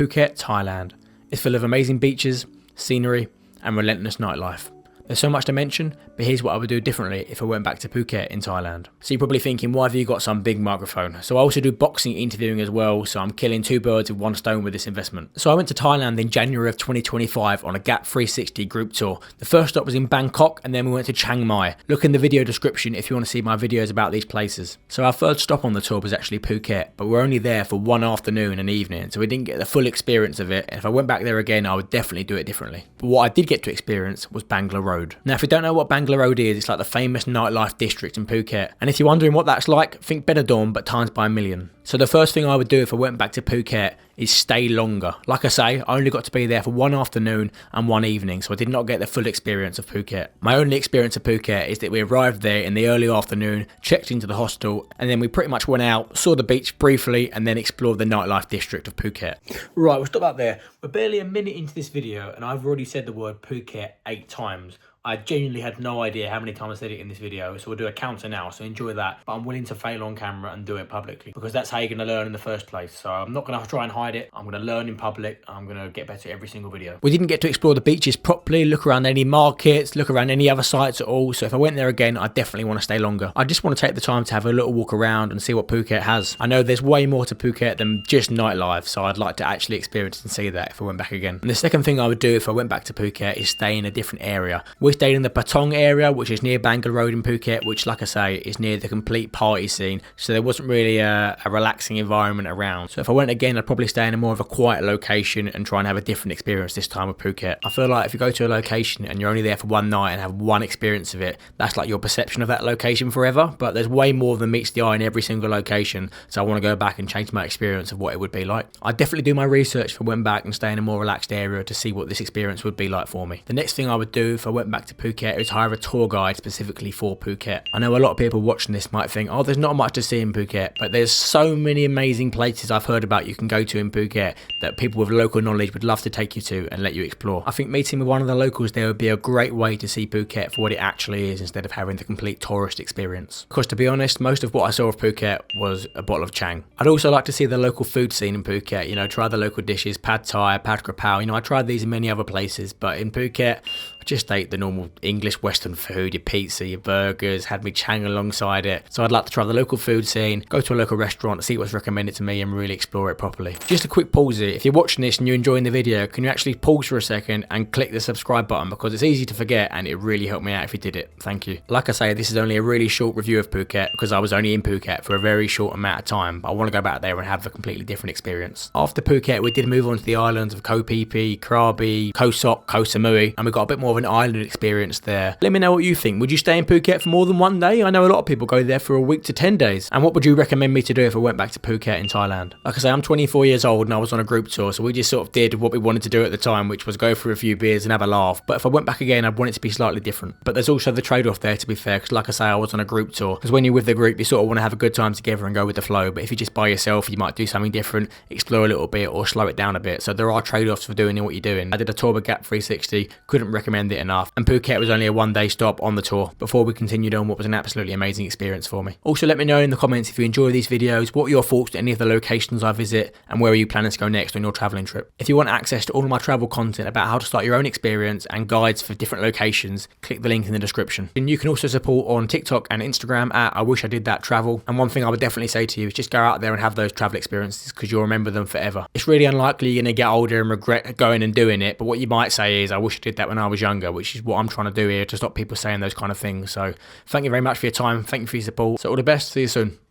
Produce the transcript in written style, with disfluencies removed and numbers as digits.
Phuket, Thailand. It's full of amazing beaches, scenery, and relentless nightlife. There's so much to mention, but here's what I would do differently if I went back to Phuket in Thailand. So you're probably thinking, why have you got some big microphone? So I also do boxing interviewing as well, so I'm killing two birds with one stone with this investment. So I went to Thailand in January of 2025 on a Gap 360 group tour. The first stop was in Bangkok, and then we went to Chiang Mai. Look in the video description if you want to see my videos about these places. So our third stop on the tour was actually Phuket, but we're only there for one afternoon and evening, so we didn't get the full experience of it. And if I went back there again, I would definitely do it differently. But what I did get to experience was Bangla Road. Now, if you don't know what Bangla Road is, it's like the famous nightlife district in Phuket. And if you're wondering what that's like, think Benidorm, but times by a million. So the first thing I would do if I went back to Phuket is stay longer. Like I say, I only got to be there for one afternoon and one evening, so I did not get the full experience of Phuket. My only experience of Phuket is that we arrived there in the early afternoon, checked into the hostel, and then we pretty much went out, saw the beach briefly, and then explored the nightlife district of Phuket. Right, we'll stop up there. We're barely a minute into this video, and I've already said the word Phuket 8 times. I genuinely had no idea how many times I said it in this video, so we'll do a counter now, so enjoy that. But I'm willing to fail on camera and do it publicly, because that's how you're going to learn in the first place. So I'm not going to try and hide it. I'm going to learn in public. I'm going to get better every single video. We didn't get to explore the beaches properly, look around any markets, look around any other sites at all. So if I went there again, I definitely want to stay longer. I just want to take the time to have a little walk around and see what Phuket has. I know there's way more to Phuket than just nightlife, so I'd like to actually experience and see that if I went back again. And the second thing I would do if I went back to Phuket is stay in a different area. We stayed in the Patong area, which is near Bangla Road in Phuket, which, like I say, is near the complete party scene, so there wasn't really a relaxing environment around. So if I went again, I'd probably stay in a more of a quiet location and try and have a different experience this time with Phuket. I feel like if you go to a location and you're only there for one night and have one experience of it, that's like your perception of that location forever, but there's way more than meets the eye in every single location, so I want to go back and change my experience of what it would be like. I'd definitely do my research if I went back and stay in a more relaxed area to see what this experience would be like for me. The next thing I would do if I went back to Phuket is hire a tour guide specifically for Phuket. I know a lot of people watching this might think, oh, there's not much to see in Phuket, but there's so many amazing places I've heard about you can go to in Phuket that people with local knowledge would love to take you to and let you explore. I think meeting with one of the locals there would be a great way to see Phuket for what it actually is instead of having the complete tourist experience. Because to be honest, most of what I saw of Phuket was a bottle of Chang. I'd also like to see the local food scene in Phuket, you know, try the local dishes, pad thai, pad krapao. You know, I tried these in many other places, but in Phuket, I just ate the normal English Western food, your pizza, your burgers, had me Chang alongside it. So I'd like to try the local food scene, go to a local restaurant, see what's recommended to me and really explore it properly. Just a quick pause here. If you're watching this and you're enjoying the video, can you actually pause for a second and click the subscribe button, because it's easy to forget and it really helped me out if you did it. Thank you. Like I say, this is only a really short review of Phuket because I was only in Phuket for a very short amount of time, but I want to go back there and have a completely different experience. After Phuket, we did move on to the islands of Koh Phi Phi, Krabi, Koh Sok, Koh Samui, and we got a bit more of an island experience there. Let me know what you think. Would you stay in Phuket for more than one day? I know a lot of people go there for a week to 10 days. And what would you recommend me to do if I went back to Phuket in Thailand? Like I say, I'm 24 years old and I was on a group tour, so we just sort of did what we wanted to do at the time, which was go for a few beers and have a laugh. But if I went back again, I'd want it to be slightly different. But there's also the trade-off there, to be fair, because like I say, I was on a group tour. Because when you're with the group, you sort of want to have a good time together and go with the flow. But if you're just by yourself, you might do something different, explore a little bit or slow it down a bit. So there are trade-offs for doing what you're doing. I did a tour with Gap 360, couldn't recommend it enough. And Phuket was only a one-day stop on the tour before we continued on what was an absolutely amazing experience for me. Also, let me know in the comments if you enjoy these videos, what are your thoughts to any of the locations I visit, and where are you planning to go next on your travelling trip. If you want access to all of my travel content about how to start your own experience and guides for different locations, click the link in the description. And you can also support on TikTok and Instagram at I Wish I Did That Travel. And one thing I would definitely say to you is just go out there and have those travel experiences, because you'll remember them forever. It's really unlikely you're going to get older and regret going and doing it, but what you might say is, I wish I did that when I was younger, which is what I'm trying to do here to stop people saying those kind of things. So thank you very much for your time. Thank you for your support. So all the best. See you soon.